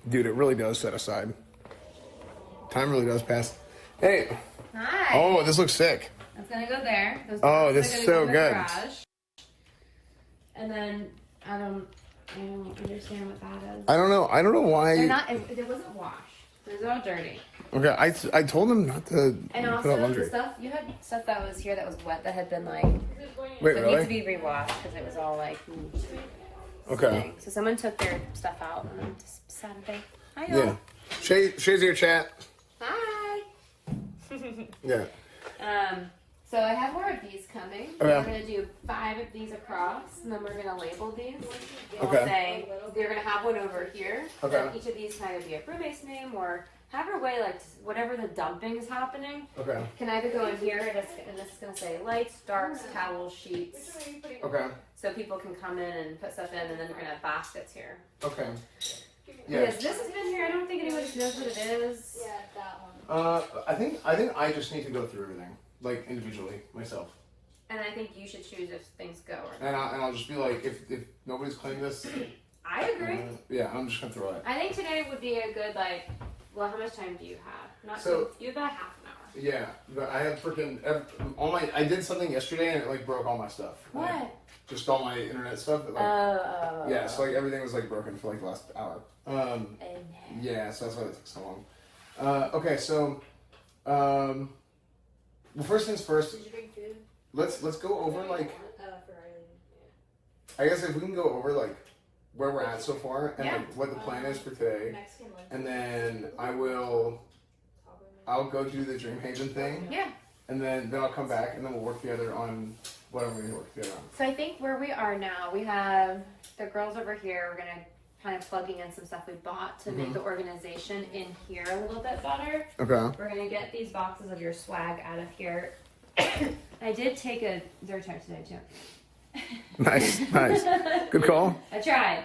Dude, it really does set aside. Time really does pass. Hey. Hi. Oh, this looks sick. That's gonna go there. Oh, this is so good. Garage. And then I don't understand what that is. I don't know why. They're not. It wasn't washed. These are all dirty. Okay, I told him not to and put also out laundry. the stuff you had stuff that was here that was wet that had been like. Wait, so really? It needs to be rewashed because it was all like. Okay. So someone took their stuff out and just Saturday. Hi, Yeah. y'all. Shay's here, chat. Hi. Yeah. So I have more of these coming. Okay. We're gonna do 5 of these across, and then we're gonna label these. And Okay. We'll say you're gonna have one over here. Okay. And each of these can either be a roommate's name or have her way like whatever the dumping is happening. Okay. Can either go in here and this is gonna say lights, darks, towels, sheets. Okay. So people can come in and put stuff in, and then we're gonna have baskets here. Okay. Yeah. Because this has been here. I don't think anyone just knows what it is. Yeah, that one. I think I just need to go through everything, like individually myself, And I think you should choose if things go or not. and I'll just be like, if nobody's claimed this, I agree. yeah, I'm just gonna throw it. I think today would be a good like. Well, how much time do you have? Not So- you have about half an hour. Yeah, but I have freaking all my. I did something yesterday and it like broke all my stuff. What? Like, just all my internet stuff. That, like, yeah, so like everything was like broken for like the last hour. Yeah, so that's why it took so long. Okay, so, well, first things first. Did you bring food? Let's go over like. For Riley. I guess if we can go over like where we're at so far and Yeah. like what the plan is for today, Mexican lunch. and then I'll go do the Dream Haven thing, Yeah. and then I'll come back and then we'll work together on whatever we work together on. So I think where we are now, we have the girls over here. We're gonna kind of plugging in some stuff we bought to make the organization in here a little bit better. Okay. We're gonna get these boxes of your swag out of here. I did take a Zyrtec today too. Nice. Good call. I tried.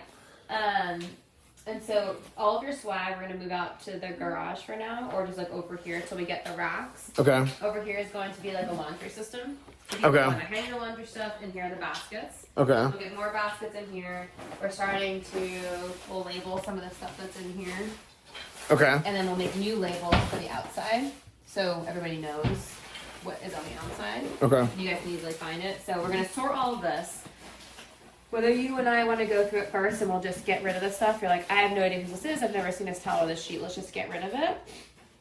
And so all of your swag, we're gonna move out to the garage for now, or just like over here till we get the racks. Okay. Over here is going to be like a laundry system. So Okay. You want to hang your laundry stuff, and here are the baskets. Okay. We'll get more baskets in here. We're starting to, we'll label some of the stuff that's in here, Okay. and then we'll make new labels for the outside, so everybody knows what is on the outside. Okay. You guys can easily find it. So we're gonna sort all of this. Whether you and I want to go through it first and we'll just get rid of this stuff, you're like, I have no idea who this is, I've never seen this towel or this sheet, let's just get rid of it.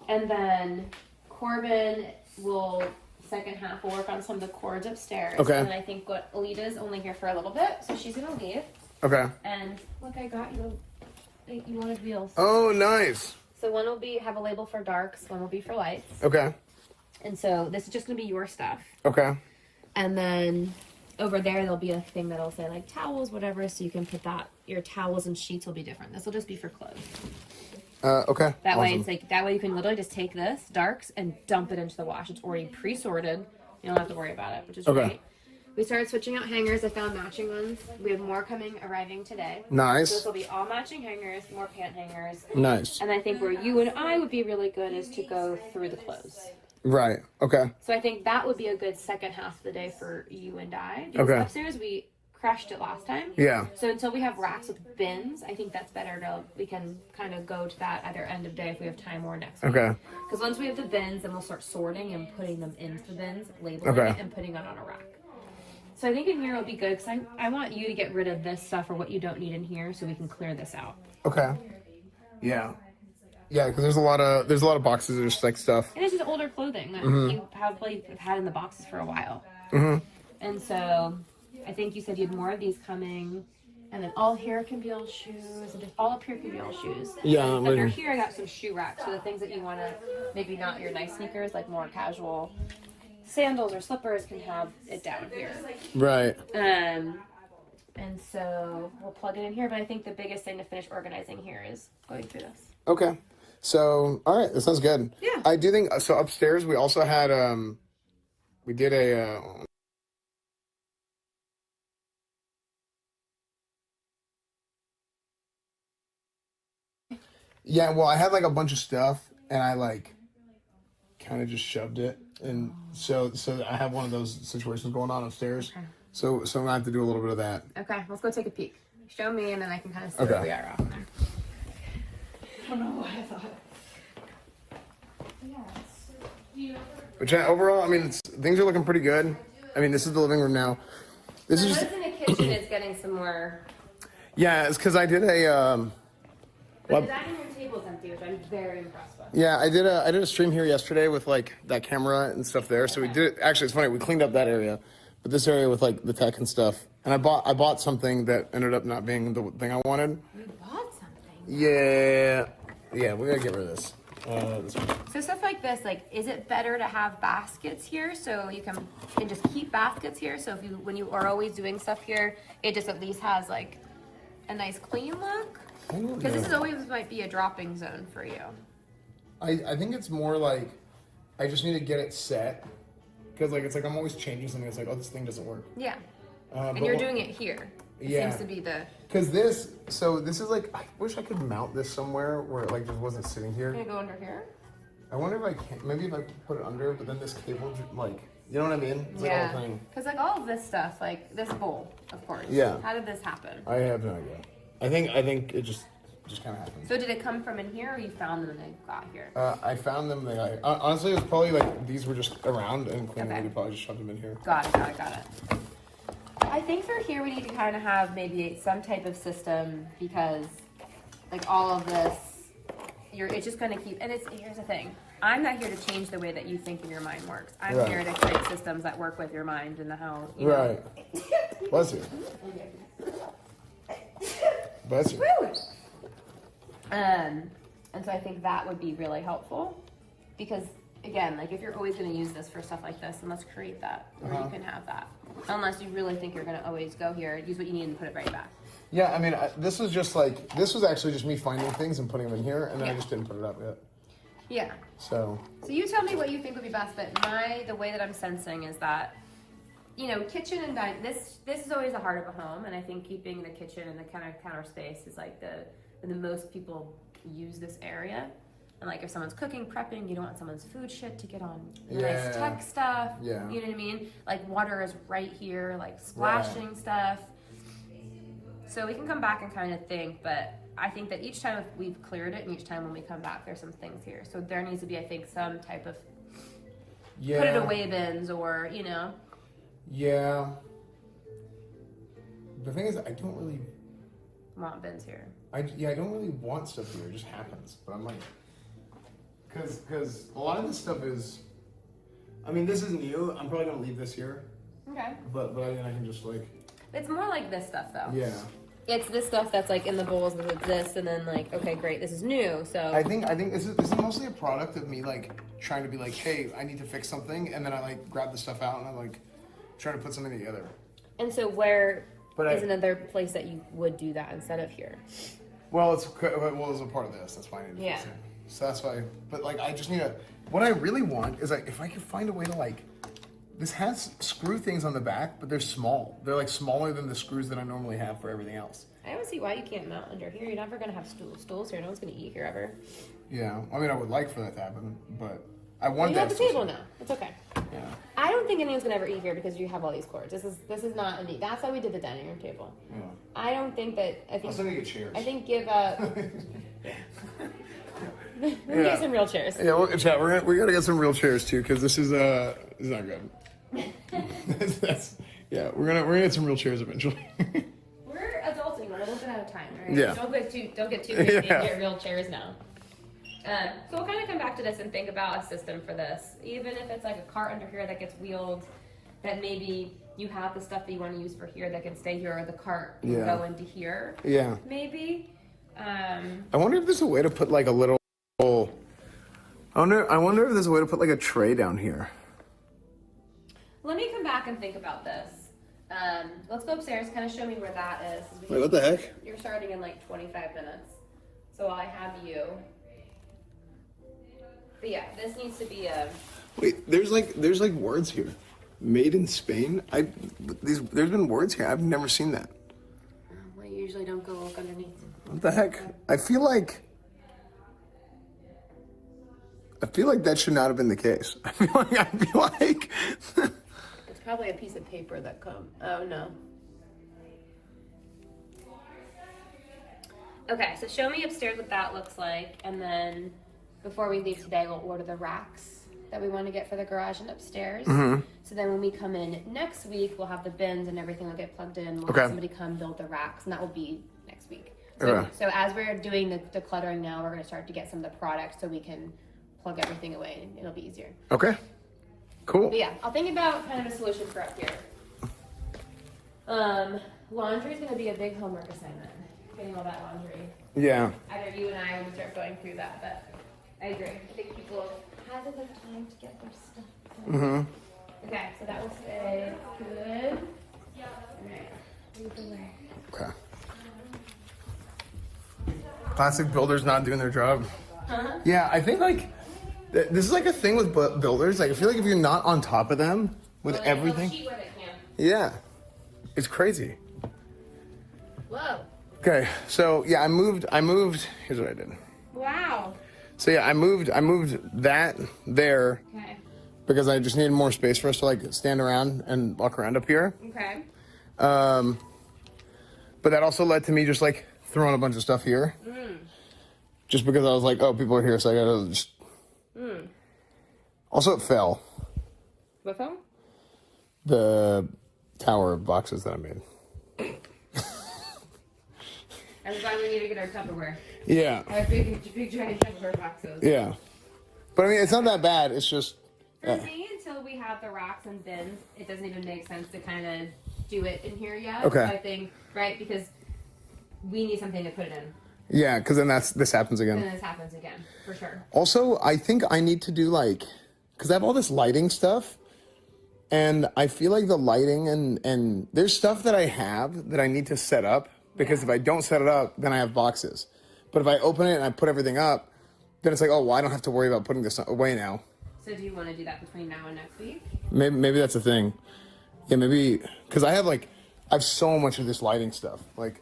And then Corbin will, second half, will work on some of the cords upstairs. Okay. And then I think what Alita's only here for a little bit, so she's gonna leave. Okay. And look, I got you, you wanted wheels. Oh, nice. So one will be, have a label for darks, one will be for lights. Okay. And so this is just gonna be your stuff. Okay. And then over there, there'll be a thing that'll say like towels, whatever, so you can put that. Your towels and sheets will be different. This will just be for clothes. Okay. That way, Awesome. it's like that way you can literally just take this darks and dump it into the wash. It's already pre-sorted. You don't have to worry about it, which is Okay. great. We started switching out hangers. I found matching ones. We have more arriving today. So Nice. this will be all matching hangers, more pant hangers. Nice. And I think where you and I would be really good is to go through the clothes. Right. Okay. So I think that would be a good second half of the day for you and I. Because Okay. upstairs we crushed it last time. Yeah. So until we have racks with bins, I think that's better to, we can kind of go to that either end of day if we have time or next week. Okay. Because once we have the bins, then we'll start sorting and putting them into the bins, labeling Okay. it, and putting it on a rack. So I think in here it'll be good because I want you to get rid of this stuff or what you don't need in here so we can clear this out. Okay. Yeah. Yeah, because there's a lot of boxes of just like stuff. And it's just older clothing that you probably have had in the boxes for a while. Mhm. And so I think you said you had more of these coming. And then all here can be all shoes. And just all up here can be all shoes. Yeah, I'm Under ready. here I got some shoe racks. So the things that you want to, maybe not your nice sneakers, like more casual sandals or slippers can have it down here. Right. And so we'll plug it in here. But I think the biggest thing to finish organizing here is going through this. Okay. So, all right, that sounds good. Yeah. I do think so. Upstairs, we also had we did a. Yeah, well, I had like a bunch of stuff, and I like kind of just shoved it, and so I have one of those situations going on upstairs. Okay. So I'm gonna have to do a little bit of that. Okay, let's go take a peek. Show me, and then I can kind of see Okay. where we are off there. don't know why I thought. Which overall, I mean, things are looking pretty good. I mean, this is the living room now. This is What's just, in the kitchen is getting some more. yeah, it's because I did a. But the dining room table's empty, which I'm very impressed with. Yeah, I did a stream here yesterday with like that camera and stuff there. So we did. Actually, it's funny. We cleaned up that area, but this area with like the tech and stuff. And I bought something that ended up not being the thing I wanted. You bought something? Yeah, we gotta get rid of this. This one. So stuff like this, like, is it better to have baskets here so you can just keep baskets here? So if when you are always doing stuff here, it just at least has like a nice clean look? Because this is always might be a dropping zone for you. I think it's more like I just need to get it set because like it's like I'm always changing something. It's like, oh, this thing doesn't work. Yeah. And you're doing it here. It seems to be the. Because this is like, I wish I could mount this somewhere where it like just wasn't sitting here. Can it go under here? I wonder if I can, maybe if I put it under, but then this cable, like, you know what I mean? It's like a whole thing. Because like all of this stuff, like this bowl, of course. Yeah. How did this happen? I have no idea. I think it just kind of happened. So did it come from in here or you found them and they got here? I found them. Honestly, it was probably like these were just around and Queen Okay. Lady probably just shoved them in here. Got it. I think for here we need to kind of have maybe some type of system because like all of this, it's just going to keep, and here's the thing. I'm not here to change the way that you think and your mind works. I'm Right. here to create systems that work with your mind and how, you know. Right. Bless you. Bless you. Woo! And so I think that would be really helpful because again, like if you're always going to use this for stuff like this, then let's create that where you can have that. Unless you really think you're going to always go here, use what you need and put it right back. Yeah, I mean, this was actually just me finding things and putting them in here, and then I just didn't put it up yet. Yeah. So you tell me what you think would be best, but the way that I'm sensing is that, you know, kitchen and dining, this is always the heart of a home, and I think keeping the kitchen and the counter space is like the most people use this area. And like if someone's cooking, prepping, you don't want someone's food shit to get on nice tech stuff. Yeah. You know what I mean? Like water is right here, like splashing stuff. So we can come back and kind of think, but I think that each time we've cleared it and each time when we come back, there's some things here. So there needs to be, I think, some type of put it away bins or, you know. Yeah. The thing is, I don't really want bins here. I don't really want stuff here. It just happens. But I'm like, because a lot of this stuff is, I mean, this is new. I'm probably gonna leave this here. Okay. But I can just like. It's more like this stuff though. Yeah. It's this stuff that's like in the bowls with this, and then like, okay, great, this is new. So I think this is mostly a product of me like trying to be like, hey, I need to fix something, and then I like grab the stuff out and I like try to put something together. And so where is another place that you would do that instead of here? Well, it's a part of this. That's why I need to fix it. So that's why. But like, I just need to. What I really want is like, if I could find a way to like. This has screw things on the back, but they're small. They're like smaller than the screws that I normally have for everything else. I don't see why you can't mount under here. You're never gonna have stools here. No one's gonna eat here ever. Yeah, I mean, I would like for that to happen, but I want that. You have the table now. It's okay. Yeah. I don't think anyone's gonna ever eat here because you have all these cords. This is not a neat. That's why we did the dining room table. Yeah. I don't think that. I think. I'll send you chairs. I think give up. We get some real chairs. Yeah, we gotta get some real chairs too, because this is not good. We're gonna get some real chairs eventually. We're adulting a little bit at a time, right? Yeah. Don't get too crazy and get real chairs now. So we'll kind of come back to this and think about a system for this. Even if it's like a cart under here that gets wheeled, that maybe you have the stuff that you want to use for here that can stay here, or the cart can go into here. Yeah. Maybe. I wonder if there's a way to put like a little. I wonder if there's a way to put like a tray down here. Let me come back and think about this. Let's go upstairs, kind of show me where that is. Wait, what the heck? You're starting in like 25 minutes. So I have you. But yeah, this needs to be a... Wait, there's like words here. Made in Spain? There's been words here. I've never seen that. Well, you usually don't go look underneath. What the heck? I feel like that should not have been the case. I feel like It's probably a piece of paper that oh no. Okay, so show me upstairs what that looks like, and then before we leave today, we'll order the racks that we want to get for the garage and upstairs. So then when we come in next week, we'll have the bins and everything will get plugged in. We'll have somebody come build the racks, and that will be next week. So as we're doing the decluttering now, we're going to start to get some of the products so we can plug everything away, and it'll be easier. Okay. Cool. But yeah, I'll think about kind of a solution for up here. Laundry is going to be a big homework assignment. Getting all that laundry. Yeah. Either you and I when we start going through that, but I agree. I think people have enough time to get their stuff done. Okay, so that will stay good. Alright, move away. Okay. Plastic builders not doing their job. Yeah, I think like this is like a thing with builders. Like I feel like if you're not on top of them with everything, yeah, it's crazy. Whoa. Okay, so yeah, I moved. Here's what I did. Wow. So yeah, I moved that there because I just needed more space for us to like stand around and walk around up here. Okay. But that also led to me just like throwing a bunch of stuff here. Just because I was like, oh, people are here, so I gotta just. Also, it fell. What fell? The tower of boxes that I made. That's why we need to get our Tupperware. Yeah. Our big giant Tupperware boxes. Yeah. But I mean, it's not that bad. It's just. For me, until we have the racks and bins, it doesn't even make sense to kind of do it in here yet. Okay. So I think, right, because we need something to put it in. Yeah, because then this happens again. And then this happens again, for sure. Also, I think I need to do like, because I have all this lighting stuff, and I feel like the lighting and there's stuff that I have that I need to set up, because if I don't set it up, then I have boxes. But if I open it and I put everything up, then it's like, oh, well, I don't have to worry about putting this away now. So do you want to do that between now and next week? Maybe that's the thing. Yeah, maybe, because I have so much of this lighting stuff. Like,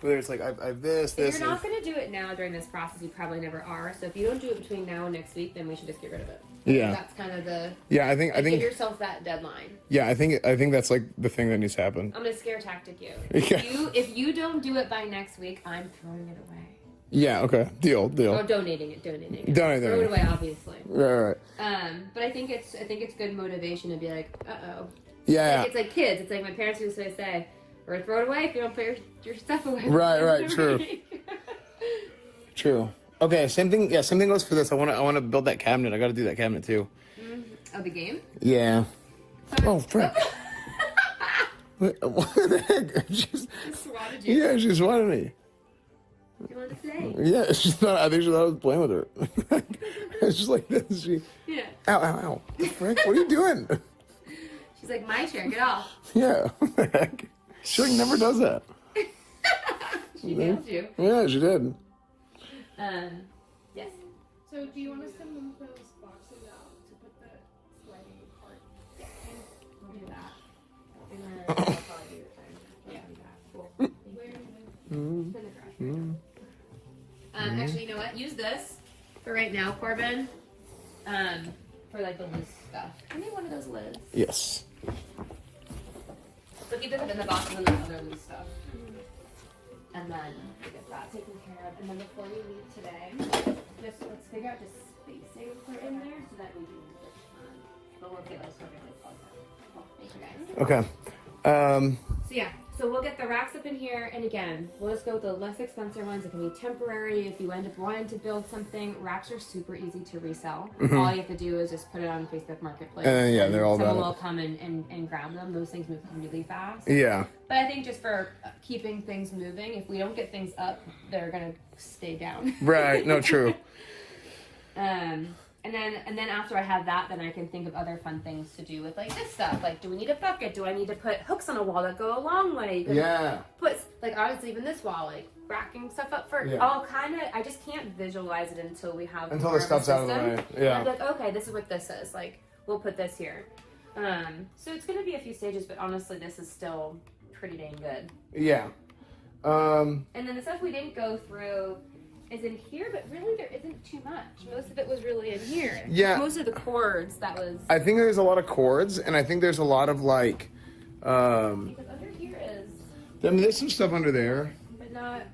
whether it's like, I have this. If you're not going to do it now during this process, you probably never are. So if you don't do it between now and next week, then we should just get rid of it. Yeah. That's kind of the... Yeah, I think... give yourself that deadline. Yeah, I think that's like the thing that needs to happen. I'm going to scare tactic you. Yeah. If you don't do it by next week, I'm throwing it away. Yeah, okay. Deal. Or donating it. Throw it away, obviously. Right. But I think it's good motivation to be like, uh-oh. Yeah. It's like kids. It's like my parents used to say, we're going to throw it away if you don't put your stuff away. Right, true. True. Okay, same thing goes for this. I want to build that cabinet. I got to do that cabinet too. Oh, the game? Yeah. Oh, frick. What the heck? She swatted you. Yeah, she swatted me. You want to play? Yeah, I think she thought I was playing with her. It's just like this. Yeah. Ow. What the frick? What are you doing? She's like, my turn, get off. Yeah, what the heck? She like never does that. She nailed you. Yeah, she did. Yes. So do you want to send them those boxes out to put the sliding part? Yeah. We'll do that. And then I'll probably do it then. Yeah, do that. Cool. In the garage. Actually, you know what? Use this for right now, Corbin. For like the loose stuff. Give me one of those lids. Yes. So keep this in the boxes and the other loose stuff. And then we get that taken care of. And then before we leave today, let's figure out the spacing for in there so that we can but we'll get those perfectly plugged in. Cool. Thank you guys. Okay. So yeah, so we'll get the racks up in here, and again, we'll just go with the less expensive ones. It can be temporary if you end up wanting to build something. Racks are super easy to resell. All you have to do is just put it on Facebook Marketplace. Yeah, they're all someone about will come and grab them. Those things move really fast. Yeah. But I think just for keeping things moving, if we don't get things up, they're gonna stay down. Right. No, true. And then after I have that, then I can think of other fun things to do with like this stuff. Like, do we need a bucket? Do I need to put hooks on a wall that go a long way? Yeah. Put like obviously even this wall, like racking stuff up for all kind of. I just can't visualize it until we have Until the stuff's out of the way. Yeah. I'm like, okay, this is what this is. Like, we'll put this here. So it's gonna be a few stages, but honestly, this is still pretty dang good. Yeah. And then the stuff we didn't go through is in here, but really there isn't too much. Most of it was really in here. Yeah. Most of the cords, that was... I think there's a lot of cords, and I think there's a lot of like... because under here is... I mean, there's some stuff under there. But not...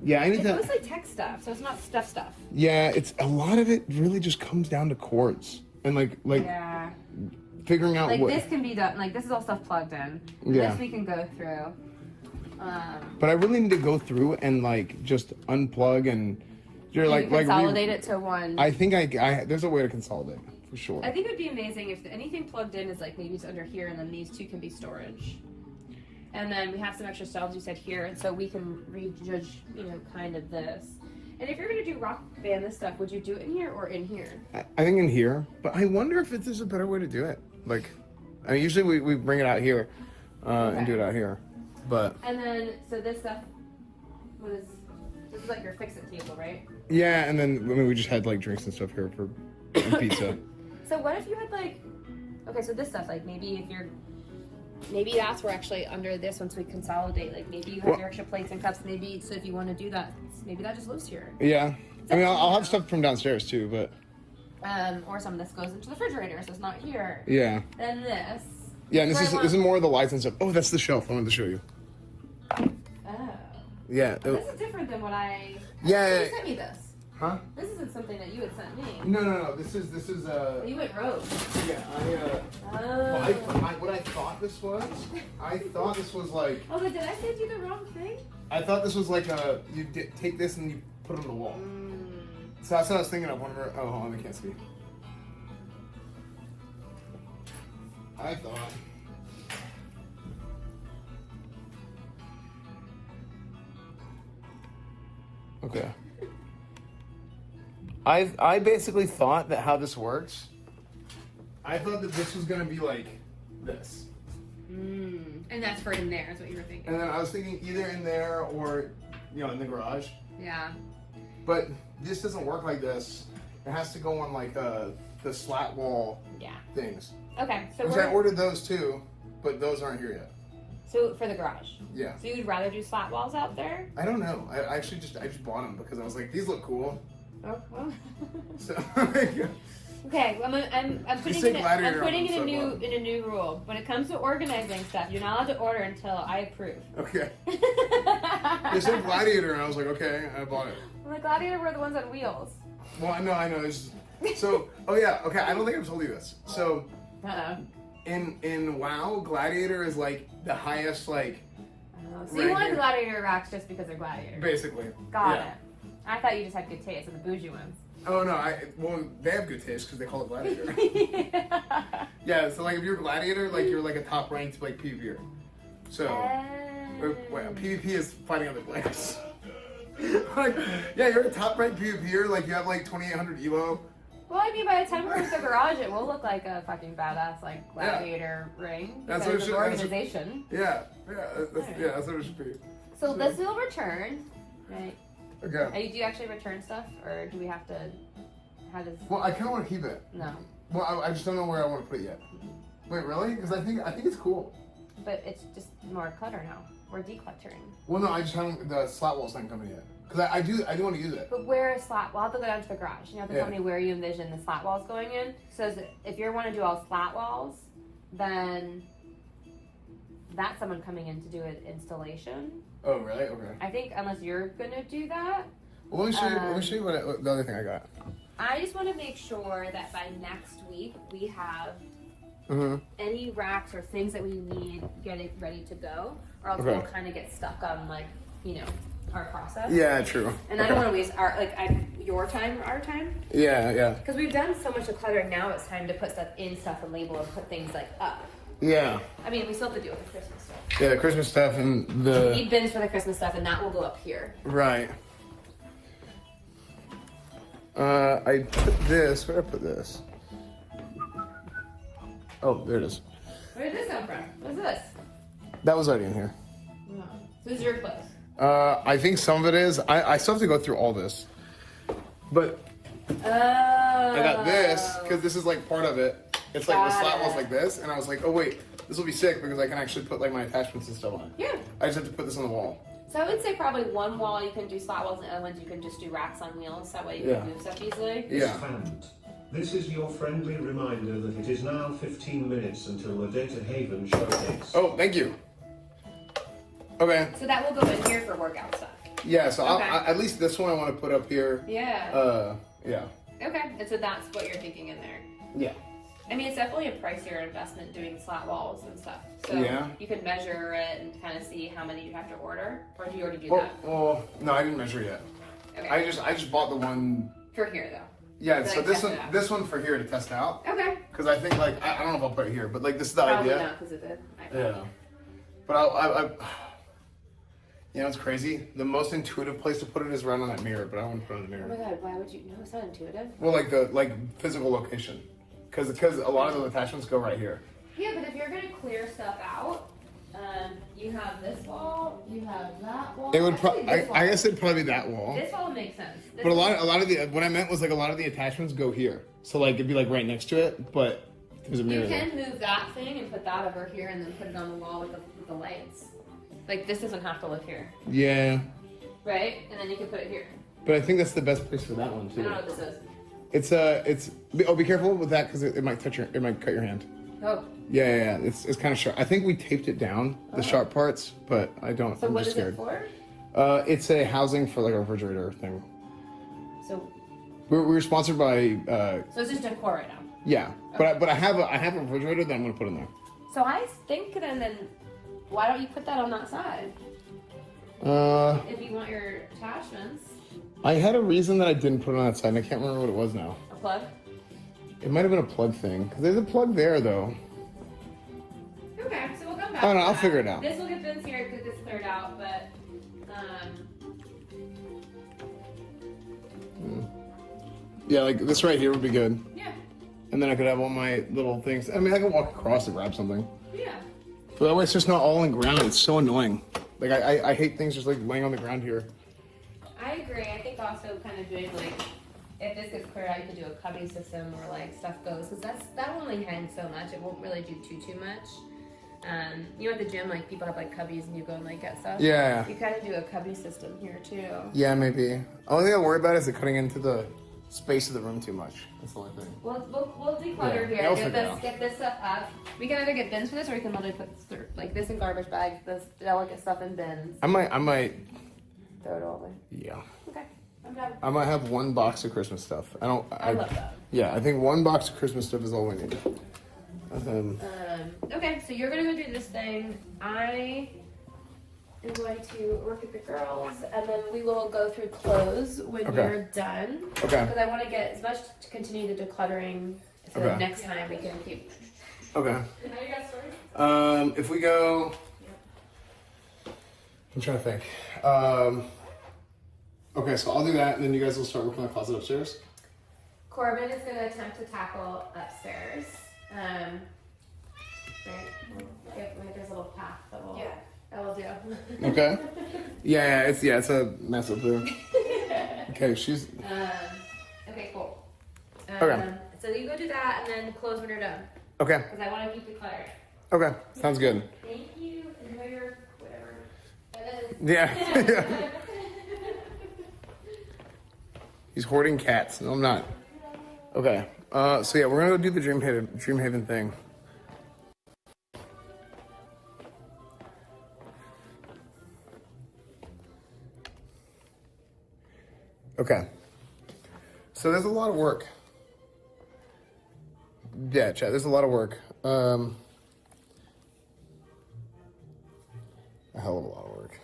Yeah, I need It's to. mostly tech stuff, so it's not stuff. Yeah, it's a lot of it really just comes down to cords and like Yeah. figuring out Like what. this can be done. Like this is all stuff plugged in. Yeah. This we can go through. But I really need to go through and like just unplug and Consolidate it to one. I think I there's a way to consolidate for sure. I think it would be amazing if anything plugged in is like maybe it's under here, and then these two can be storage. And then we have some extra shelves you said here, and so we can rejudge, kind of this. And if you're gonna do rock band this stuff, would you do it in here or in here? I think in here, but I wonder if there's a better way to do it. Like, I mean, usually we bring it out here and do it out here, but. And then so this stuff this is like your fix-it table, right? Yeah, and then we just had like drinks and stuff here for pizza. So what if you had okay, so this stuff, like maybe that's where actually under this, once we consolidate, like maybe you have your extra plates and cups, maybe, so if you want to do that, maybe that just lives here. Yeah. I mean, I'll have stuff from downstairs too, but. Or some of this goes into the refrigerator, so it's not here. Yeah. Then this. Yeah, and this is more of the lights and stuff. Oh, that's the shelf I wanted to show you. Oh. Yeah. This is different than what I. Yeah. You sent me this. Huh? This isn't something that you had sent me. No. This is You went rogue. Yeah, what I thought this was. I thought this was like. Oh, but did I send you the wrong thing? I thought this was like take this and you put it on the wall. So that's what I was thinking of. Whenever, oh, hold on, I can't see. I thought. Okay. I basically thought that how this works. I thought that this was gonna be like this. And that's for in there, is what you were thinking. And then I was thinking either in there or, in the garage. Yeah. But this doesn't work like this. It has to go on like the slat wall things. Okay, so I ordered those too, but those aren't here yet. So for the garage. Yeah. So you'd rather do slat walls out there? I don't know. I actually just bought them because I was like, these look cool. Oh, well. So. Okay, I'm putting in a new rule. When it comes to organizing stuff, you're not allowed to order until I approve. Okay. They said Gladiator, and I was like, okay, I bought it. Well, the Gladiator were the ones on wheels. Well, I know. So, oh yeah, okay. I don't think I've told you this. So, in WoW, Gladiator is like the highest like. So you want Gladiator racks just because they're Gladiator? Basically. Got it. I thought you just had good taste in the bougie ones. Oh no, they have good taste because they call it Gladiator. Yeah, so like if you're Gladiator, like you're like a top ranked like PvPer. So PvP is fighting other players. Like, yeah, you're a top ranked PvPer, like you have like 2800 elo. Well, I mean, by the time we reach the garage, it will look like a fucking badass like Gladiator ring. That's what it should. Organization. That's what it should be. So this will return, right? Okay. Do you actually return stuff, or do we have to? How does? Well, I kind of want to keep it. No. Well, I just don't know where I want to put it yet. Wait, really? Because I think it's cool. But it's just more clutter now. We're decluttering. Well, no, I just haven't. The slat walls not coming yet. Because I do want to use it. But where is slat? We'll have to go down to the garage. You have to tell me where you envision the slat walls going in. So if you want to do all slat walls, then that's someone coming in to do an installation. Oh, really? Okay. I think unless you're gonna do that. Well, let me show you what the other thing I got. I just want to make sure that by next week we have any racks or things that we need getting ready to go, or else we'll kind of get stuck on our process. Yeah, true. And I don't want to waste your time or our time. Yeah. Because we've done so much decluttering, now it's time to put stuff in stuff and label and put things up. Yeah. I mean, we still have to deal with the Christmas stuff. Yeah, the Christmas stuff and the. We need bins for the Christmas stuff, and that will go up here. Right. I put this. Where did I put this? Oh, there it is. Where did this come from? What's this? That was already in here. No. So this is your clothes. I think some of it is. I still have to go through all this. But I got this because this is like part of it. It's like the slat walls like this, and I was like, oh wait, this will be sick because I can actually put like my attachments and stuff on it. Yeah. I just have to put this on the wall. So I would say probably one wall you can do slat walls, and the other ones you can just do racks on wheels. That way you can move stuff easily. Yeah. Esfand. This is your friendly reminder that it is now 15 minutes until the Data Haven showcase. Oh, thank you. Okay. So that will go in here for workout stuff. Yeah, so Okay. at least this one I want to put up here. Yeah. Yeah. Okay, and so that's what you're thinking in there. Yeah. I mean, it's definitely a pricier investment doing slat walls and stuff. So Yeah. you could measure it and kind of see how many you have to order, or do you already do Well, that? well, no, I didn't measure yet. Okay. I just bought the one. For here though. Yeah, To, so like, this test one, it out. this one for here to test out. Okay. Because I think like I don't know if I'll put it here, but like this is the Probably idea. not because of it. Yeah. But I you know, it's crazy. The most intuitive place to put it is right on that mirror, but I wouldn't put it on the Oh mirror. my god, why would you? No, it's not intuitive. Well, like the physical location, because a lot of those attachments go right here. Yeah, but if you're gonna clear stuff out, you have this wall, you have that wall. It would Actually, this wall. I guess it'd probably be that wall. This wall makes sense. This But a lot of the what I meant was like a lot of the attachments go here, so like it'd be like right next to it, but there's a mirror You there. can move that thing and put that over here, and then put it on the wall with the lights. Like this doesn't have to live here, Yeah, right? And then you can put it here. but I think that's the best place for that one I too. don't know what this is. It's be careful with that because it might it might cut your hand. Oh, Yeah. It's kind of sharp. I think we taped it down the sharp parts, but I don't. so I'm what just is scared. it for? It's a housing for like a refrigerator thing. So, We were sponsored by so it's just decor right now. yeah, but I have a refrigerator that I'm gonna put in there. So I think then why don't you put that on that side if you want your attachments? I had a reason that I didn't put it on that side, and I can't remember what it was now. A plug. It might have been a plug thing, because there's a plug there, though. Okay, so we'll come back. Oh, no, to I'll that. figure it out. This will get Vince here because it's cleared out, but Yeah, like this right here would be good. yeah, And then I could have all my little things. I mean, I could walk across and grab something. yeah. But that way it's just not all on the ground. It's so annoying. Like, I hate things just like laying on the ground here. I agree. I think also kind of doing like if this gets cleared out, you could do a cubby system where like stuff goes because that will only hang so much. It won't really do too much. You know, at the gym, like people have like cubbies and you go and like get stuff. Yeah. You kind of do a cubby system here too. Yeah, maybe. Only thing I worry about is it cutting into the space of the room too much. That's the only thing. We'll declutter Yeah, here. I'll figure it out. Get this stuff up. We can either get bins for this, or we can literally put like this in garbage bags, this delicate stuff in bins. I might. Throw it all away. Yeah. Okay, I'm done. I might have one box of Christmas stuff. I love that. Yeah, I think one box of Christmas stuff is all we need. Okay, so you're gonna go do this thing. I am going to work with the girls, and then we will go through clothes when Okay. you're done. Okay. Because I want to get as much to continue the decluttering, so that Okay. next time we can keep. Okay. Now you got stories? If we go, I'm trying to think. Okay, so I'll do that, and then you guys will start working on the closet upstairs. Corbin is going to attempt to tackle upstairs. Right? There's a little path that will do. Okay. Yeah, it's a mess up there. Okay, she's Okay, cool. Okay. So you go do that, and then close when you're done, okay. because I want to keep the clutter. Okay, sounds good. Thank you. Enjoy your whatever that is. Yeah. He's hoarding cats. No, I'm not. Okay. So yeah, we're gonna go do the Dreamhaven thing. Okay. So there's a lot of work. Yeah, chat. There's a lot of work. A hell of a lot of work.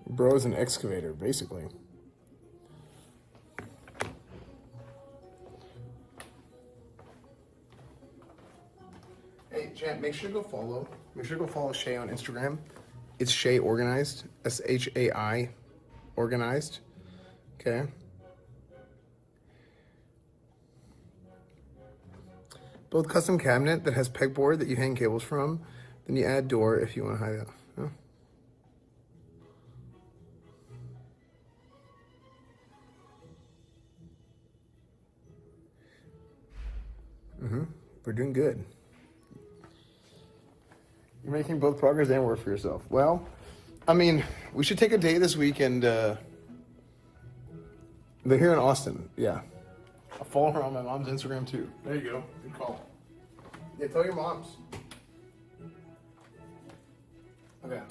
Bro's an excavator, basically. Hey, Jan, make sure to go follow. Make sure to go follow Shay on Instagram. It's Shay Organized. SHAI Organized. Okay. Build custom cabinet that has pegboard that you hang cables from. Then you add door if you want to hide it. Oh. We're doing good. You're making both progress and work for yourself. Well, I mean, We should take a day this week and they're here in Austin. Yeah. I'll follow her on my mom's Instagram too. There you go. Good call. Yeah, tell your moms. Okay.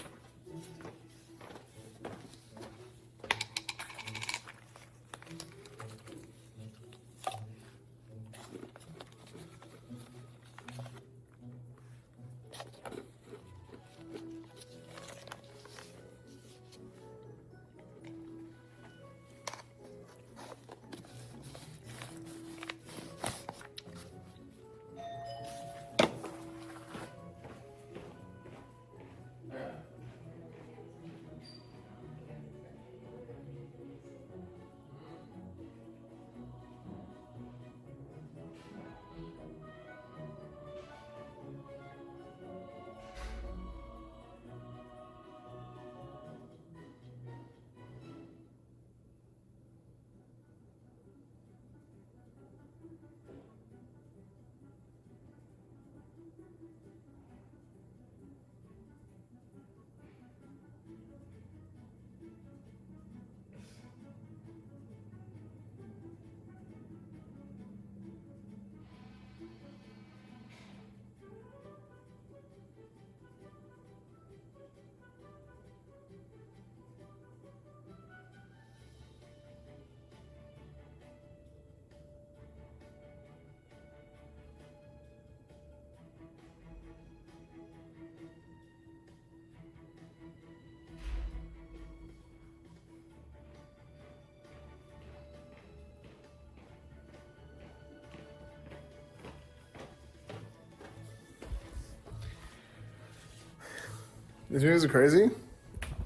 This music is crazy. You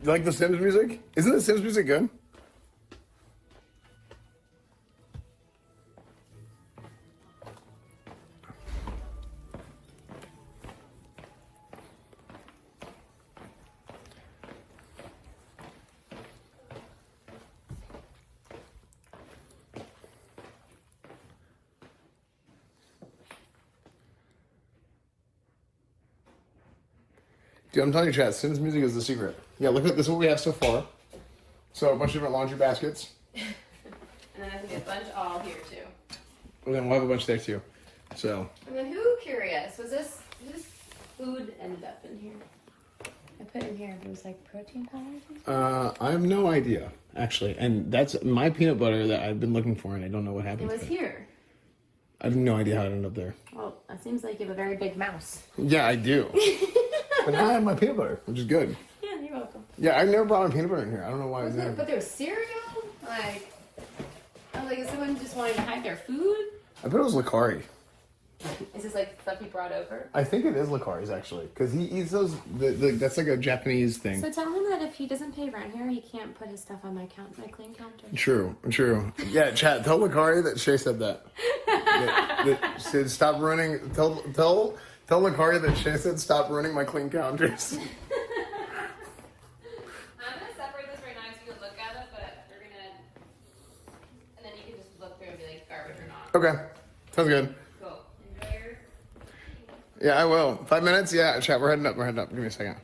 like the Sims music? Isn't the Sims music good? Dude, I'm telling you, chat, Sims music is the secret. Yeah, look at this is what we have so far. So a bunch of different laundry baskets. And then I think a bunch all here too. And then we'll have a bunch there too. So. And then who curious? Was this food ended up in here? I put in here, but it was like protein powder. I have no idea, actually. And that's my peanut butter that I've been looking for and I don't know what happened It was to here. I have no idea how it ended up there. Well, it seems like you have a very big mouse. Yeah, I do. But now I have my peanut butter, which is good. Yeah, you're welcome. Yeah, I've never brought my peanut butter in here. I don't know why it's there. But there was cereal? Like, I was like, is someone just wanting to hide their food? I bet it was Lacari. Is this like stuff he brought over? I think it is Lacari's actually, because he eats those. That's like a Japanese thing. So tell him that if he doesn't pay rent here, he can't put his stuff on my clean counter. True. Yeah, chat. Tell Lacari that Shay said that. That said stop running. Tell Lacari that Shay said stop running my clean counters. I'm gonna separate this right now so you can look at it, but we're gonna, and then you can just look through and be like garbage or not. Okay, sounds good. Cool. Enjoy your. Yeah, I will. 5 minutes? Yeah, chat. We're heading up. Give me a second.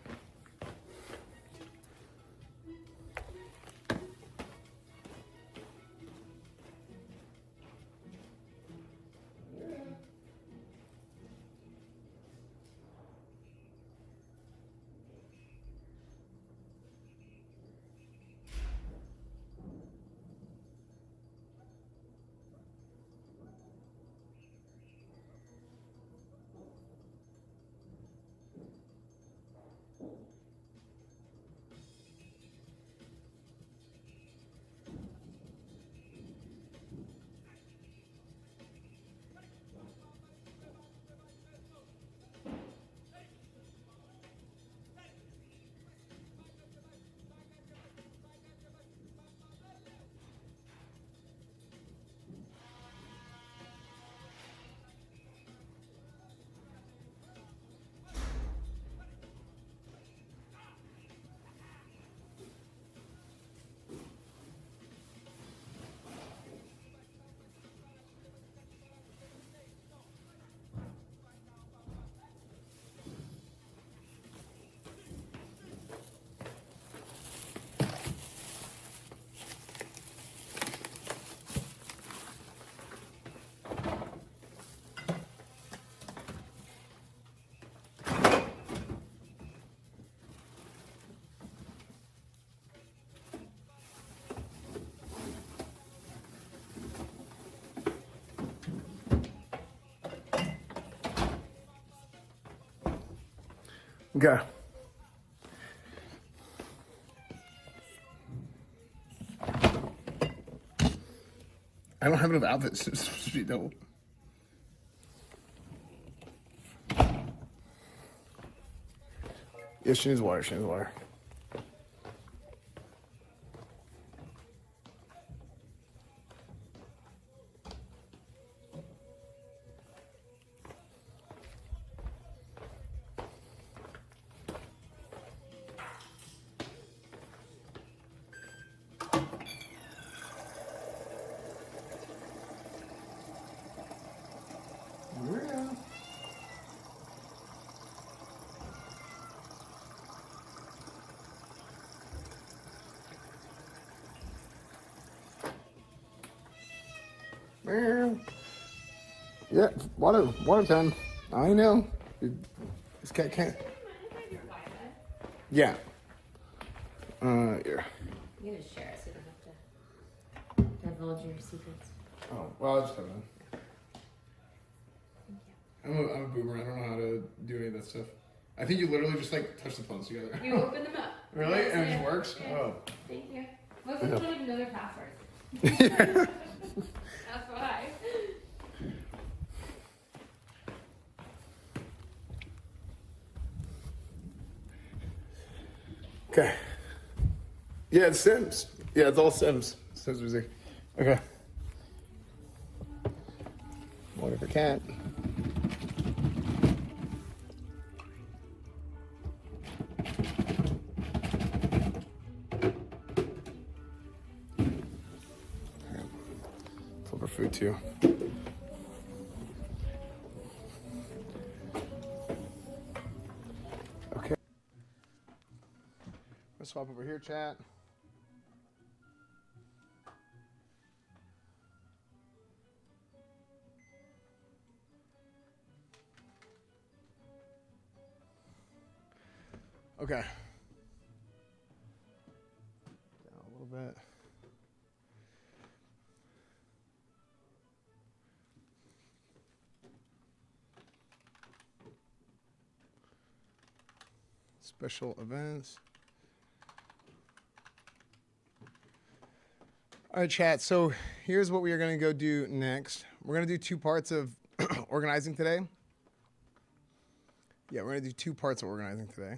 Okay. I don't have enough outfits to be double. Yeah, she needs water. She needs water. Yeah, water time. I know. This cat can't. Yeah. Here. You can just share it so you don't have to divulge your secrets. Oh, well, I'll just have it. I'm a boomer. I don't know how to do any of that stuff. I think you literally just like touch the phones together. You open them up. Really? And it just works? Yeah. Oh. Thank you. Most people don't even know their passwords. Yeah. That's why. Okay. Yeah, it's Sims. Yeah, it's all Sims. Sims music. Okay. Water for cat. Flip her food too. Okay. Let's swap over here, chat. Okay. Down a little bit. Special events. All right, chat. So here's what we are going to go do next. We're going to do 2 parts of organizing today. Yeah, we're going to do 2 parts of organizing today.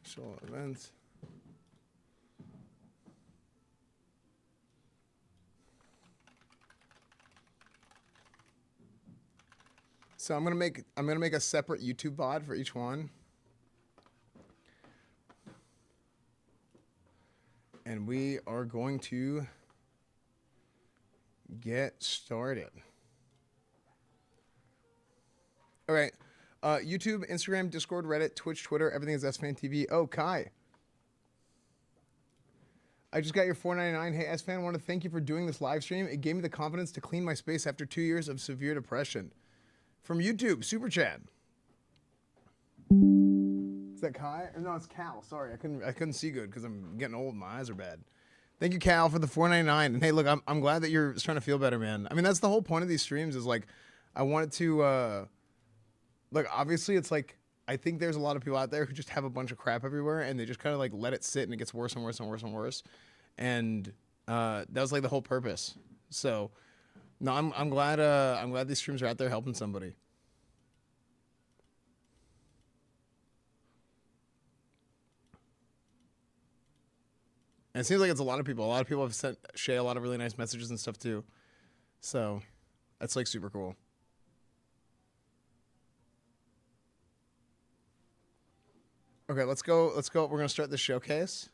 Special events. So I'm gonna make a separate YouTube VOD for each one. And we are going to get started. All right. YouTube, Instagram, Discord, Reddit, Twitch, Twitter, everything is Esfand TV. Oh, Kai. I just got your $4.99. Hey, Esfand, I want to thank you for doing this live stream. It gave me the confidence to clean my space after 2 years of severe depression. From YouTube, Super Chat. Is that Kai? Or no, it's Cal. Sorry, I couldn't see good because I'm getting old. My eyes are bad. Thank you, Cal, for the $4.99. And hey, look, I'm glad that you're starting to feel better, man. I mean, that's the whole point of these streams is like, I wanted to, look, obviously it's like, I think there's a lot of people out there who just have a bunch of crap everywhere and they just kind of like let it sit and it gets worse and worse and worse and worse. And that was like the whole purpose. So, no, I'm glad these streams are out there helping somebody. And it seems like it's a lot of people. A lot of people have sent Shay a lot of really nice messages and stuff too. So that's like super cool. Okay, let's go. We're gonna start the showcase.